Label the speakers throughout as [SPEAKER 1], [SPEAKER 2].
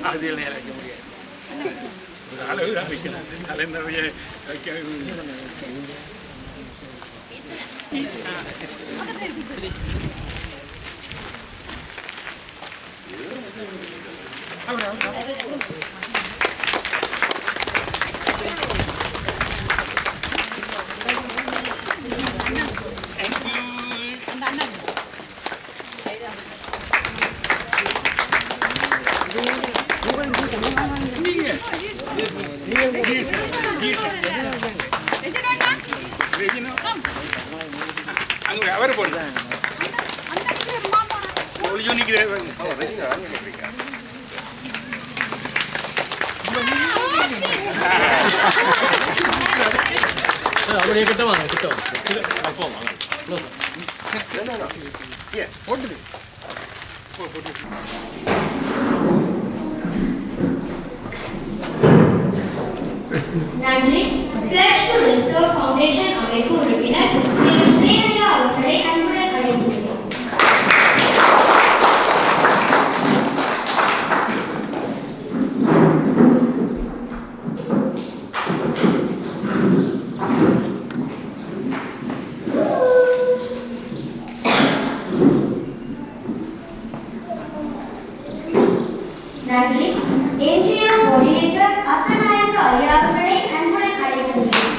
[SPEAKER 1] அதில் வைக்க முடியாது. ஒரு அளவு தான் வைக்கணும். அதில் நிறைய வைக்க அவர் போடுறேன்
[SPEAKER 2] அப்படியே கிட்ட வாங்க கிட்ட அப்போ வாங்க போட்டு
[SPEAKER 3] நன்றி. பிளஸ் டு ரிஸ்டோர் ஃபவுண்டேஷன் அமைப்பு உறுப்பினர் நேரையா அவர்களை அன்புடன் அழைக்கின்றோம். நன்றி. என்ஜிஓ கோஆர்டினேட்டர் அக்கநாயக்க ஐயா அவர்களை அன்புடன் அழைக்கின்றோம்.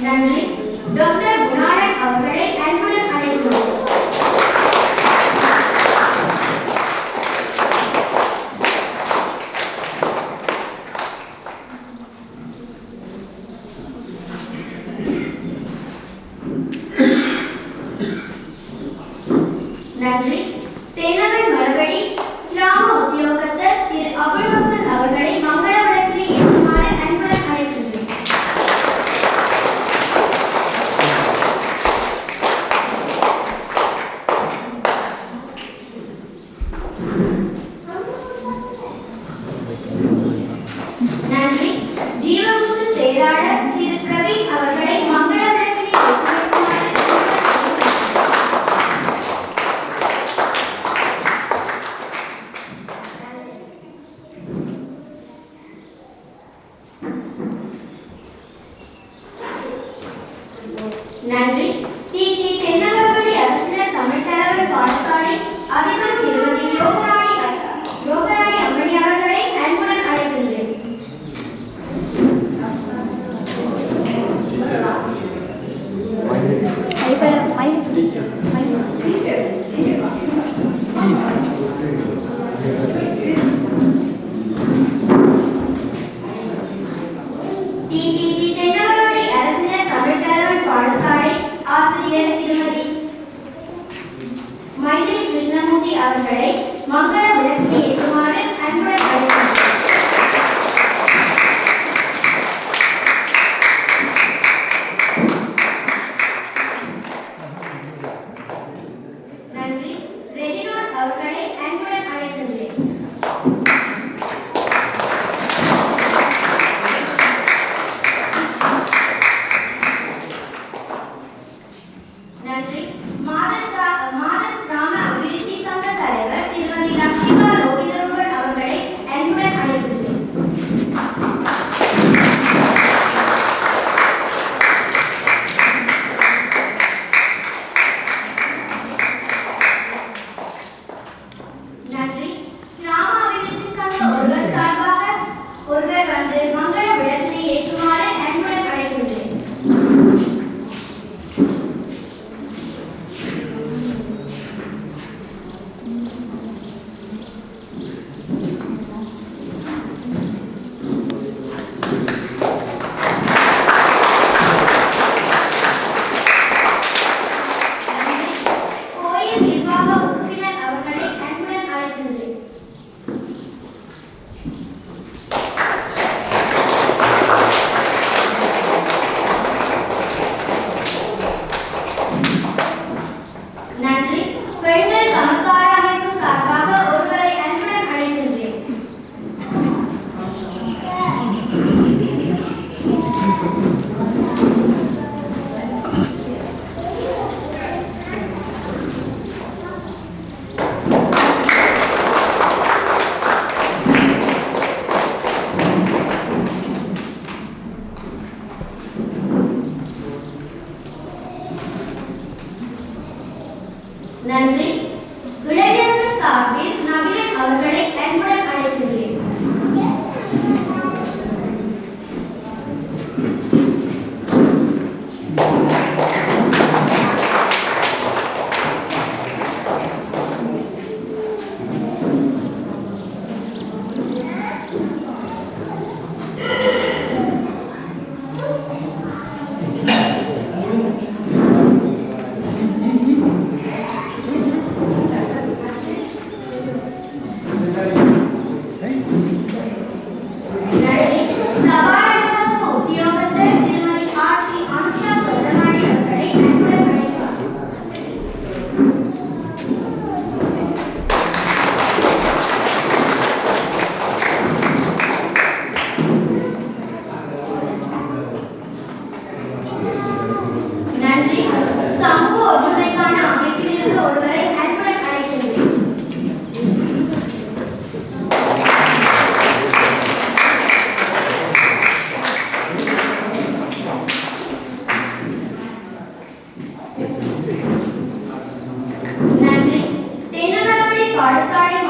[SPEAKER 3] நன்றி. டாக்டர் குணாளன் அவர்களை அன்புடன் அழைக்கின்றோம். நன்றி. தென்னவன் மறுபடி கிராம உத்தியோகத்தர் திரு அபுல் ஹசன் அவர்களை மங்கள விளக்கில் ஏற்றுமாறு அன்புடன் அழைக்கின்றேன்.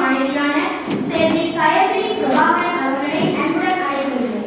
[SPEAKER 3] மாணவியான செல்வி கயல்விழி பிரபாகரன் அவர்களை அன்புடன் அழைக்கின்றேன்.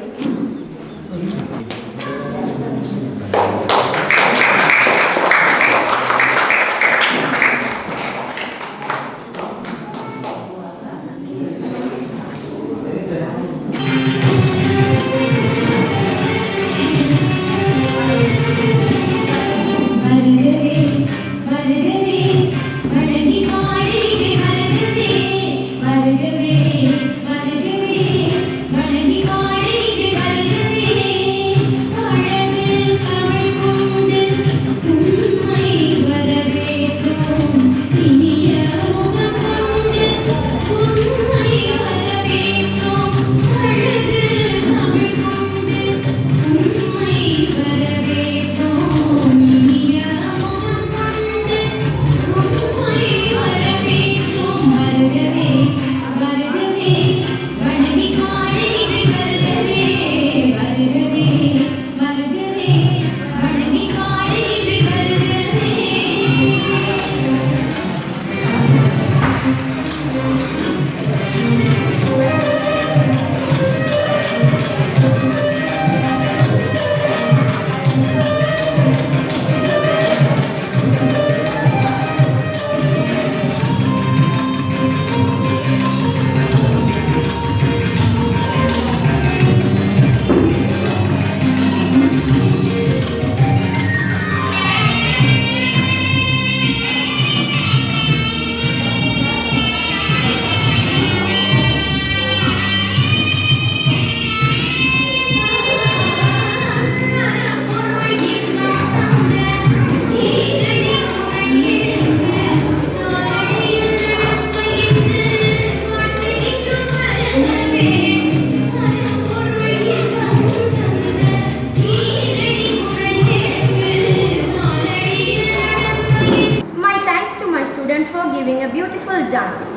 [SPEAKER 3] For giving a beautiful dance.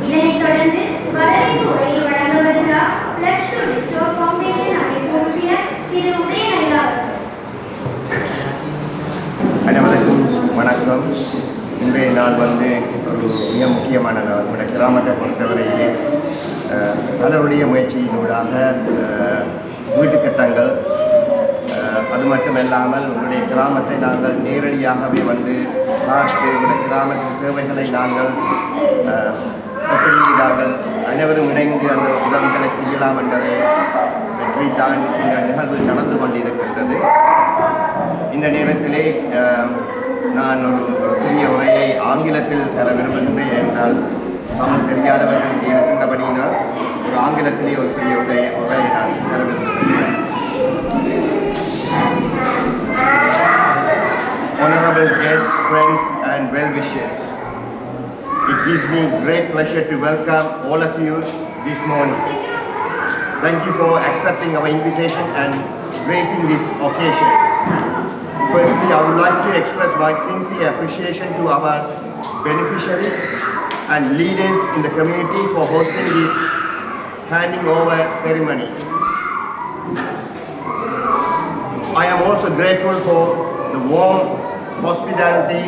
[SPEAKER 3] இதனைத் தொடர்ந்து வரவேற்பு உரையை வழங்க வருகிறார் Pledge to Restore Foundation அமைப்பு உறுப்பினர் திரு உதயநல்லா அவர்கள்.
[SPEAKER 4] அனைவருக்கும் வணக்கம். இன்றைய நாள் ஒரு மிக முக்கியமான நாள். நம்முடைய கிராமத்தை பொறுத்தவரையிலே பலருடைய முயற்சியினூடாக வீட்டு கட்டங்கள், அது மட்டுமல்லாமல் உங்களுடைய கிராமத்தை நாங்கள் நேரடியாகவே பார்த்து உங்களுடைய கிராமத்தின் சேவைகளை நாங்கள் அனைவரும் இணைந்து அந்த உதவிகளை செய்யலாம் என்பதை பற்றித்தான் இந்த நிகழ்வு நடந்து கொண்டிருக்கின்றது. இந்த நேரத்திலே நான் ஒரு சிறிய உரையை ஆங்கிலத்தில் தர விரும்புகின்றேன். என்றால் தமிழ் தெரியாதவர்கள் இருக்கின்றபடியினால் ஒரு ஆங்கிலத்திலே ஒரு சிறிய உரையை நான் தர விரும்புகின்றேன். Honorable guests, friends and well-wishers, it gives me great pleasure to welcome all of you this morning. Thank you for accepting our invitation and gracing this occasion. Firstly, I would like to express my sincere appreciation to our beneficiaries and leaders in the community for hosting this handing over ceremony. I am also grateful for the warm hospitality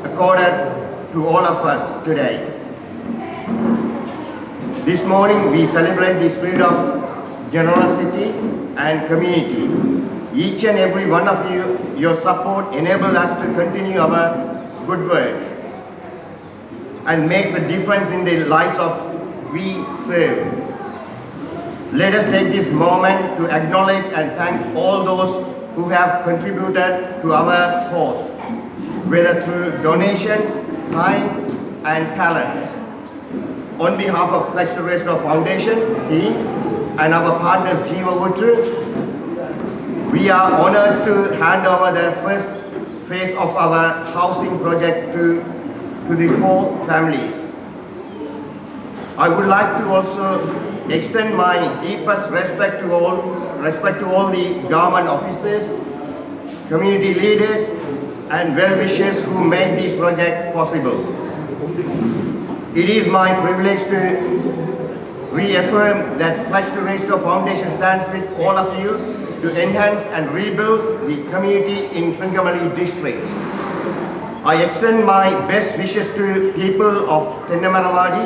[SPEAKER 4] accorded to all of us today. This morning we celebrate the spirit of generosity and community. Each and every one of you, your support enables us to continue our good work and makes a difference in the lives of we serve. Let us take this moment to acknowledge and thank all those who have contributed to our cause, whether through donations, time and talent. On behalf of Pledge to Restore Foundation team and our partners Jiva Utru, we are honored to hand over the first phase of our housing project to the 4 families. I would like to also extend my deepest respect to all the government officers, community leaders and well-wishers who made this project possible. It is my privilege to reaffirm that Pledge to Restore Foundation stands with all of you to enhance and rebuild the community in Trincomalee district. I extend my best wishes to people of Tennamaravadi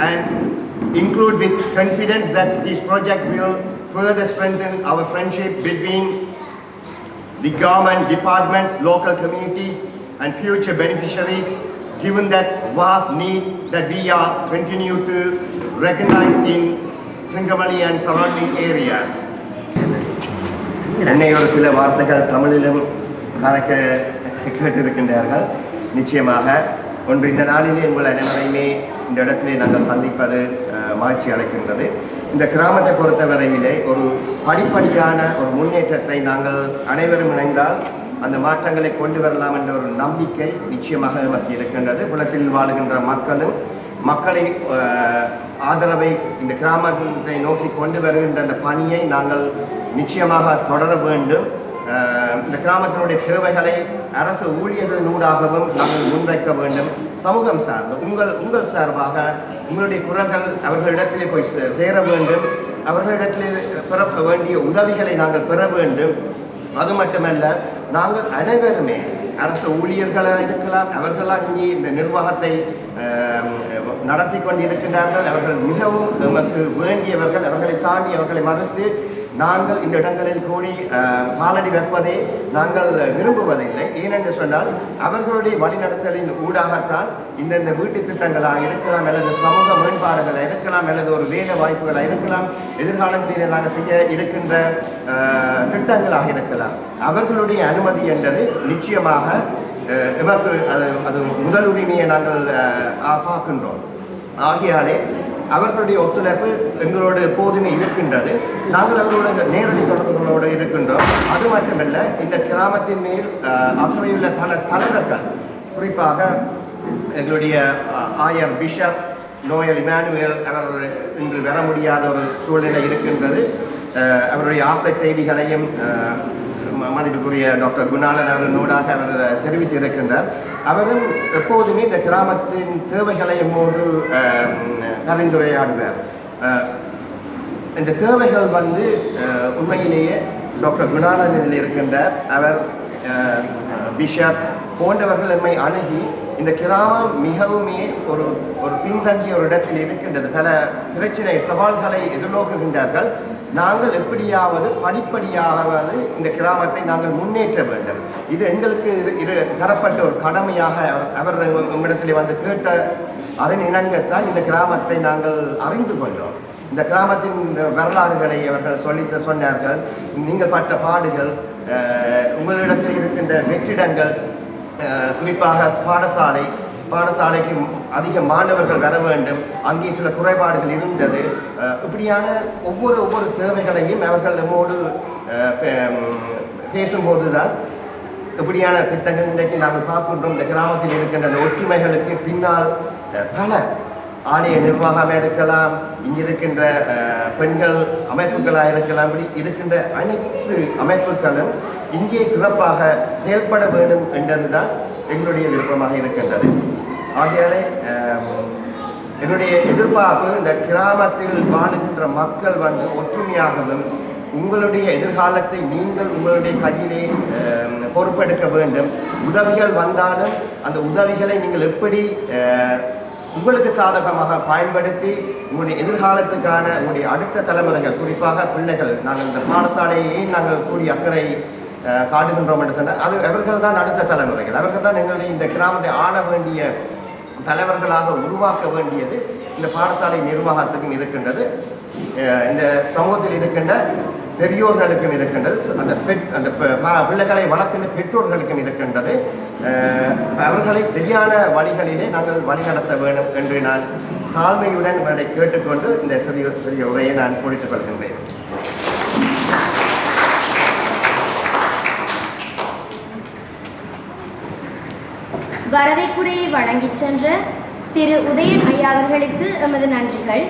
[SPEAKER 4] and include with confidence that this project will further strengthen our friendship between the government, departments, local communities and future beneficiaries, given that vast need that we are continue to recognize in Trincomalee and surrounding areas. என்னை ஒரு சில வார்த்தைகள் தமிழிலும் கலக்க கேட்டிருக்கின்றார்கள். நிச்சயமாக ஒன்று இந்த நாளிலே உங்கள் அனைவரையுமே இந்த இடத்திலே நாங்கள் சந்திப்பது மகிழ்ச்சி அளிக்கின்றது. இந்த கிராமத்தை பொறுத்தவரையிலே ஒரு படிப்படியான ஒரு முன்னேற்றத்தை நாங்கள் அனைவரும் இணைந்தால் அந்த மாற்றங்களை கொண்டு வரலாம் என்ற ஒரு நம்பிக்கை நிச்சயமாக நமக்கு இருக்கின்றது. குளத்தில் வாழுகின்ற மக்களை ஆதரவை இந்த கிராமத்தை நோக்கி கொண்டு வருகின்ற அந்த பணியை நாங்கள் நிச்சயமாக தொடர வேண்டும். இந்த கிராமத்தினுடைய தேவைகளை அரசு ஊழியர்களூடாகவும் நாங்கள் முன்வைக்க வேண்டும். சமூகம் சார்ந்து உங்கள் சார்பாக உங்களுடைய குரல்கள் அவர்களிடத்திலே போய் சேர வேண்டும். அவர்களிடத்திலே பெற வேண்டிய உதவிகளை நாங்கள் பெற வேண்டும். அது மட்டுமல்ல, நாங்கள் அனைவருமே அரசு ஊழியர்களாக இருக்கலாம், அவர்களால் இங்கே இந்த நிர்வாகத்தை நடத்தி கொண்டிருக்கின்றார்கள். அவர்கள் மிகவும் நமக்கு வேண்டியவர்கள். அவர்களை தாண்டி அவர்களை மறுத்து நாங்கள் இந்த இடங்களில் கூடி காலடி வைப்பதை நாங்கள் விரும்புவதில்லை. ஏனென்று சொன்னால் அவர்களுடைய வழிநடத்தலின் ஊடாகத்தான் இந்த வீட்டு திட்டங்களாக இருக்கலாம், அல்லது சமூக மேம்பாடுகளாக இருக்கலாம், அல்லது ஒரு வேலை வாய்ப்புகளாக இருக்கலாம், எதிர்காலத்தில் நாங்கள் செய்ய இருக்கின்ற திட்டங்களாக இருக்கலாம். அவர்களுடைய அனுமதி என்றது நிச்சயமாக இவருக்கு அது முதல் உரிமையை நாங்கள் பார்க்கின்றோம். ஆகையாலே அவர்களுடைய ஒத்துழைப்பு எங்களோடு எப்போதுமே இருக்கின்றது. நாங்கள் அவர்களோட நேரடி தொடர்புகளோடு இருக்கின்றோம். அது மட்டுமல்ல, இந்த கிராமத்தின் மேல் அக்கறையுள்ள பல தலைவர்கள், குறிப்பாக எங்களுடைய ஆயர் பிஷப் நோயல் இமானுவேல் அவர் இன்று வர முடியாத ஒரு சூழ்நிலை இருக்கின்றது. அவருடைய ஆசை செய்திகளையும் மதிப்புக்குரிய டாக்டர் குணாலன் அவர்களோடாக அவர் தெரிவித்திருக்கின்றார். அவரும் எப்போதுமே இந்த கிராமத்தின் தேவைகளை எம்மோடு பரிந்துரையாடுவார். இந்த தேவைகள் உண்மையிலேயே டாக்டர் குணாலன் இதில் இருக்கின்றார். அவர் பிஷப் போன்றவர்கள் எம்மை அணுகி இந்த கிராமம் மிகவுமே ஒரு பின்தங்கிய ஒரு இடத்தில் இருக்கின்றது. பல பிரச்சனை சவால்களை எதிர்நோக்குகின்றார்கள். நாங்கள் எப்படியாவது படிப்படியாவது இந்த கிராமத்தை நாங்கள் முன்னேற்ற வேண்டும். இது எங்களுக்கு தரப்பட்ட ஒரு கடமையாக அவர் நம்மிடத்தில் கேட்ட அதன் இணங்கத்தான் இந்த கிராமத்தை நாங்கள் அறிந்து கொண்டோம். இந்த கிராமத்தின் வரலாறுகளை அவர்கள் சொன்னார்கள். நீங்கள் பட்ட பாடுகள், உங்களிடத்தில் இருக்கின்ற வெற்றிடங்கள், குறிப்பாக பாடசாலைக்கு அதிக மாணவர்கள் வர வேண்டும், அங்கே சில குறைபாடுகள் இருந்தது. இப்படியான ஒவ்வொரு தேவைகளையும் அவர்கள் நம்மோடு பேசும்போது தான் இப்படியான திட்டங்கள் இன்றைக்கு நாங்கள் பார்க்கின்றோம். இந்த கிராமத்தில் இருக்கின்ற அந்த ஒற்றுமைகளுக்கு பின்னால் பல ஆலய நிர்வாகமாக இருக்கலாம், இங்கே இருக்கின்ற பெண்கள் அமைப்புகளாக இருக்கலாம், இப்படி இருக்கின்ற அனைத்து அமைப்புகளும் இங்கே சிறப்பாக செயல்பட வேண்டும் என்றதுதான் எங்களுடைய விருப்பமாக இருக்கின்றது. ஆகையாலே எங்களுடைய எதிர்பார்ப்பு இந்த கிராமத்தில் வாழுகின்ற மக்கள் ஒற்றுமையாகவும் உங்களுடைய எதிர்காலத்தை நீங்கள் உங்களுடைய கையிலே பொறுப்பெடுக்க வேண்டும். உதவிகள் வந்தாலும் அந்த உதவிகளை நீங்கள் எப்படி உங்களுக்கு சாதகமாக பயன்படுத்தி உங்களுடைய எதிர்காலத்துக்கான உங்களுடைய அடுத்த தலைமுறைகள், குறிப்பாக பிள்ளைகள், நாங்கள் இந்த பாடசாலையை நாங்கள் கூடிய அக்கறை காட்டுகின்றோம் என்று சொன்னால் அது அவர்கள் தான் அடுத்த தலைமுறைகள். அவர்கள் தான் எங்களுடைய இந்த கிராமத்தை ஆள வேண்டிய தலைவர்களாக உருவாக்க வேண்டியது இந்த பாடசாலை நிர்வாகத்துக்கும் இருக்கின்றது. இந்த சமூகத்தில் இருக்கின்ற பெரியோர்களுக்கும் இருக்கின்றது. அந்த பிள்ளைகளை வளர்க்கின்ற பெற்றோர்களுக்கும் இருக்கின்றது. அவர்களை சரியான வழிகளிலே நாங்கள் வழிநடத்த வேண்டும் என்று நான் தாழ்மையுடன் இவர்களை கேட்டுக்கொண்டு இந்த சிறிய உரையை நான் முடித்துக் கொள்கின்றேன்.
[SPEAKER 3] வரவேற்புரையை வழங்கிச் சென்ற திரு உதயன் ஐயா அவர்களுக்கு எமது நன்றிகள்.